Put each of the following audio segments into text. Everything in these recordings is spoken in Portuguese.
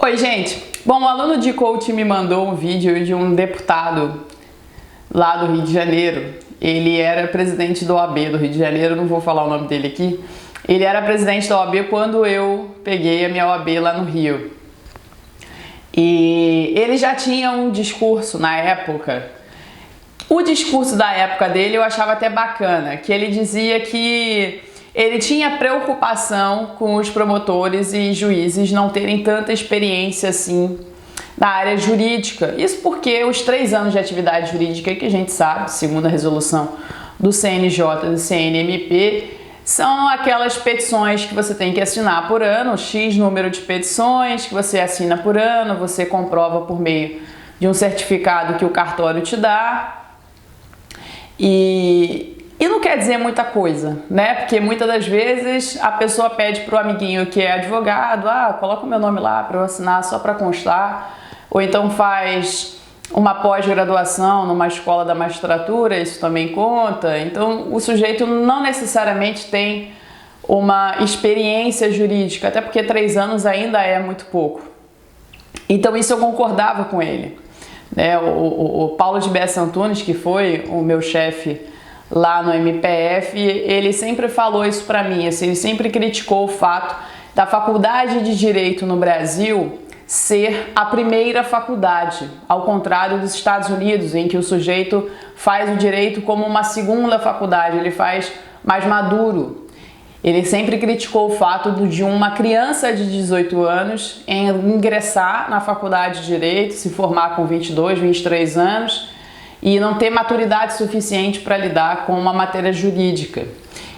Oi, gente! Bom, o aluno de coach me mandou um vídeo de um deputado lá do Rio de Janeiro. Ele era presidente da OAB do Rio de Janeiro, não vou falar o nome dele aqui. Ele era presidente da OAB quando eu peguei a minha OAB lá no Rio. E ele já tinha um discurso na época. O discurso da época dele eu achava até bacana, que ele dizia que ele tinha preocupação com os promotores e juízes não terem tanta experiência assim na área jurídica. Isso porque os 3 anos de atividade jurídica que a gente sabe, segundo a resolução do CNJ e do CNMP, são aquelas petições que você tem que assinar por ano, X número de petições que você assina por ano, você comprova por meio de um certificado que o cartório te dá. E não quer dizer muita coisa, né? Porque muitas das vezes a pessoa pede para o amiguinho que é advogado, coloca o meu nome lá para eu assinar só para constar, ou então faz uma pós-graduação numa escola da magistratura, isso também conta. Então o sujeito não necessariamente tem uma experiência jurídica, até porque 3 anos ainda é muito pouco. Então isso eu concordava com ele. O Paulo de Bessa Antunes, que foi o meu chefe lá no MPF, ele sempre falou isso para mim, assim, ele sempre criticou o fato da faculdade de Direito no Brasil ser a primeira faculdade, ao contrário dos Estados Unidos, em que o sujeito faz o direito como uma segunda faculdade, ele faz mais maduro. Ele sempre criticou o fato de uma criança de 18 anos ingressar na faculdade de Direito, se formar com 22, 23 anos e não ter maturidade suficiente para lidar com uma matéria jurídica.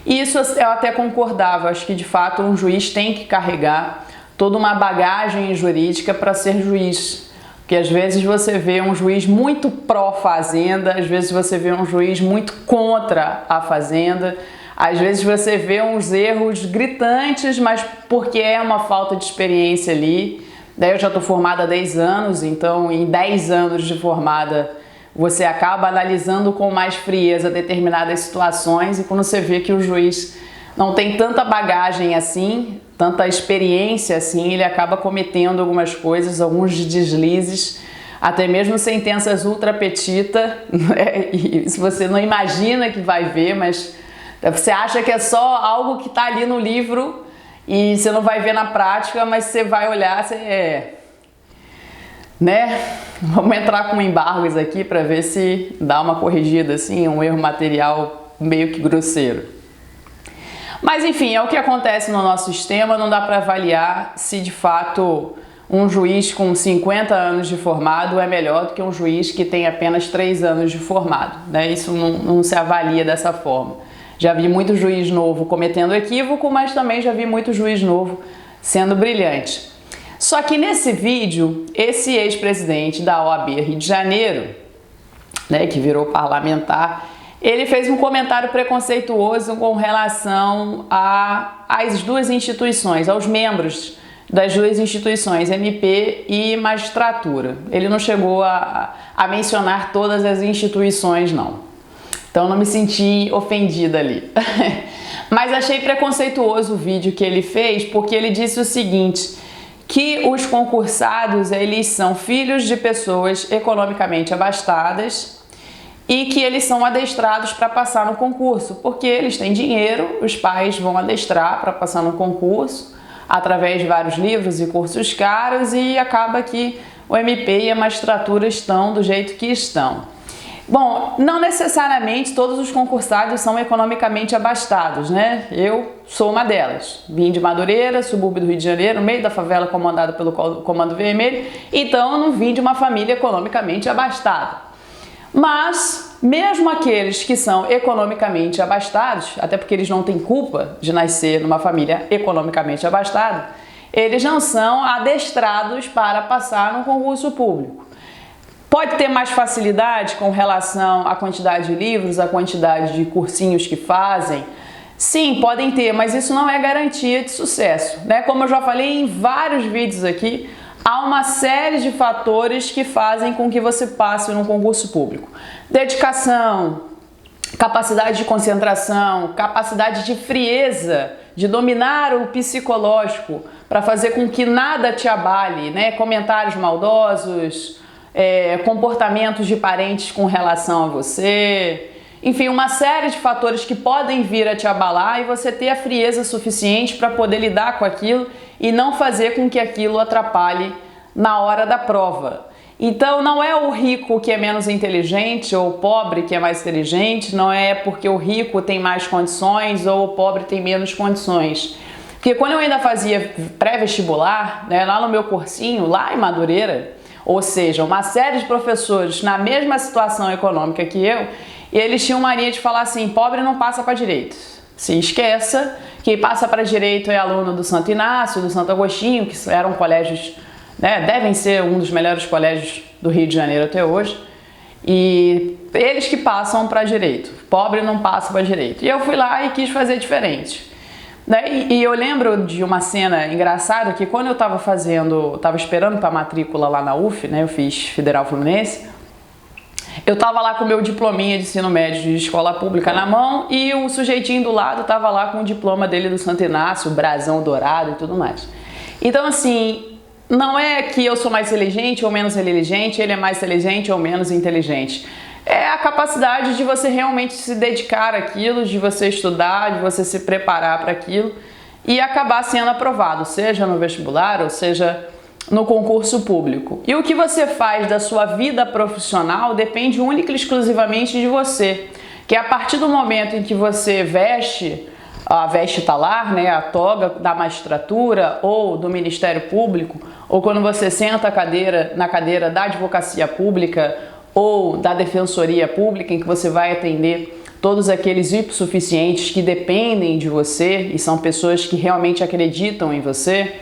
Isso eu até concordava, acho que de fato um juiz tem que carregar toda uma bagagem jurídica para ser juiz. Porque às vezes você vê um juiz muito pró-fazenda, às vezes você vê um juiz muito contra a fazenda, às vezes você vê uns erros gritantes, mas porque é uma falta de experiência ali. Daí eu já estou formada há 10 anos, então em 10 anos de formada você acaba analisando com mais frieza determinadas situações, e quando você vê que o juiz não tem tanta bagagem assim, tanta experiência assim, ele acaba cometendo algumas coisas, alguns deslizes, até mesmo sentenças ultra petita, né? E se você não imagina que vai ver, mas você acha que é só algo que está ali no livro e você não vai ver na prática, mas você vai olhar, né? Vamos entrar com embargos aqui para ver se dá uma corrigida assim, um erro material meio que grosseiro. Mas enfim, é o que acontece no nosso sistema, não dá para avaliar se de fato um juiz com 50 anos de formado é melhor do que um juiz que tem apenas 3 anos de formado, né? Isso não se avalia dessa forma. Já vi muito juiz novo cometendo equívoco, mas também já vi muito juiz novo sendo brilhante. Só que nesse vídeo, esse ex-presidente da OAB Rio de Janeiro, né, que virou parlamentar, ele fez um comentário preconceituoso com relação às duas instituições, aos membros das duas instituições, MP e magistratura. Ele não chegou a mencionar todas as instituições, não. Então não me senti ofendida ali. Mas achei preconceituoso o vídeo que ele fez, porque ele disse o seguinte, que os concursados, eles são filhos de pessoas economicamente abastadas e que eles são adestrados para passar no concurso, porque eles têm dinheiro, os pais vão adestrar para passar no concurso, através de vários livros e cursos caros, e acaba que o MP e a magistratura estão do jeito que estão. Bom, não necessariamente todos os concursados são economicamente abastados, né? Eu sou uma delas. Vim de Madureira, subúrbio do Rio de Janeiro, no meio da favela comandada pelo Comando Vermelho, então eu não vim de uma família economicamente abastada. Mas, mesmo aqueles que são economicamente abastados, até porque eles não têm culpa de nascer numa família economicamente abastada, eles não são adestrados para passar no concurso público. Pode ter mais facilidade com relação à quantidade de livros, à quantidade de cursinhos que fazem? Sim, podem ter, mas isso não é garantia de sucesso, né? Como eu já falei em vários vídeos aqui, há uma série de fatores que fazem com que você passe num concurso público. Dedicação, capacidade de concentração, capacidade de frieza, de dominar o psicológico para fazer com que nada te abale, né? Comentários maldosos, comportamentos de parentes com relação a você, enfim, uma série de fatores que podem vir a te abalar e você ter a frieza suficiente para poder lidar com aquilo e não fazer com que aquilo atrapalhe na hora da prova. Então não é o rico que é menos inteligente ou o pobre que é mais inteligente, não é porque o rico tem mais condições ou o pobre tem menos condições. Porque quando eu ainda fazia pré-vestibular, né, lá no meu cursinho, lá em Madureira, ou seja, uma série de professores na mesma situação econômica que eu, eles tinham mania de falar assim, pobre não passa para direito. Se esqueça, quem passa para direito é aluno do Santo Inácio, do Santo Agostinho, que eram colégios, né, devem ser um dos melhores colégios do Rio de Janeiro até hoje, e eles que passam para direito, pobre não passa para direito. E eu fui lá e quis fazer diferente. E eu lembro de uma cena engraçada que quando eu estava esperando para a matrícula lá na UF, né, eu fiz Federal Fluminense, eu estava lá com o meu diplominha de ensino médio de escola pública na mão e o sujeitinho do lado estava lá com o diploma dele do Santo Inácio, o brasão dourado e tudo mais. Então assim, não é que eu sou mais inteligente ou menos inteligente, ele é mais inteligente ou menos inteligente. É a capacidade de você realmente se dedicar àquilo, de você estudar, de você se preparar para aquilo e acabar sendo aprovado, seja no vestibular ou seja no concurso público. E o que você faz da sua vida profissional depende única e exclusivamente de você, que é a partir do momento em que você veste talar, né, a toga da magistratura ou do Ministério Público, ou quando você senta na cadeira da advocacia pública ou da defensoria pública, em que você vai atender todos aqueles hipossuficientes que dependem de você e são pessoas que realmente acreditam em você.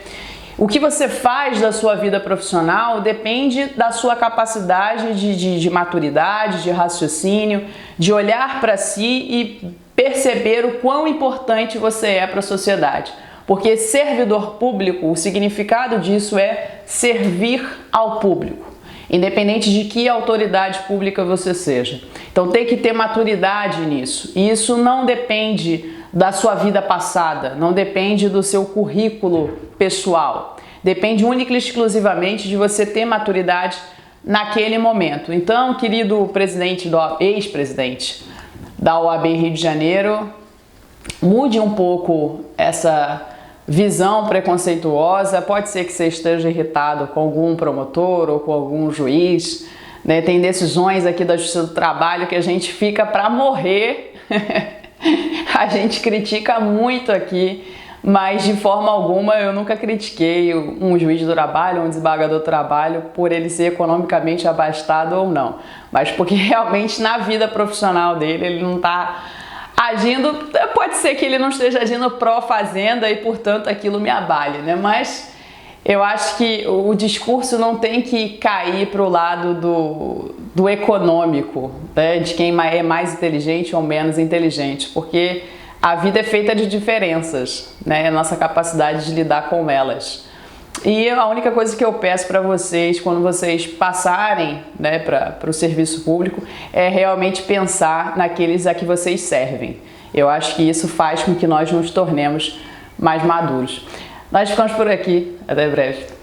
O que você faz da sua vida profissional depende da sua capacidade de maturidade, de raciocínio, de olhar para si e perceber o quão importante você é para a sociedade. Porque servidor público, o significado disso é servir ao público, independente de que autoridade pública você seja. Então tem que ter maturidade nisso. E isso não depende da sua vida passada, não depende do seu currículo pessoal. Depende única e exclusivamente de você ter maturidade naquele momento. Então, querido ex-presidente da OAB Rio de Janeiro, mude um pouco essa visão preconceituosa. Pode ser que você esteja irritado com algum promotor ou com algum juiz, né? Tem decisões aqui da Justiça do Trabalho que a gente fica para morrer. A gente critica muito aqui, mas de forma alguma eu nunca critiquei um juiz do trabalho, um desembargador do trabalho, por ele ser economicamente abastado ou não. Mas porque realmente na vida profissional dele ele não está agindo, pode ser que ele não esteja agindo pró-fazenda e portanto aquilo me abale, né? Mas eu acho que o discurso não tem que cair para o lado do econômico, né? De quem é mais inteligente ou menos inteligente, porque a vida é feita de diferenças, né? A nossa capacidade de lidar com elas. E a única coisa que eu peço para vocês, quando vocês passarem, né, para o serviço público, é realmente pensar naqueles a que vocês servem. Eu acho que isso faz com que nós nos tornemos mais maduros. Nós ficamos por aqui. Até breve.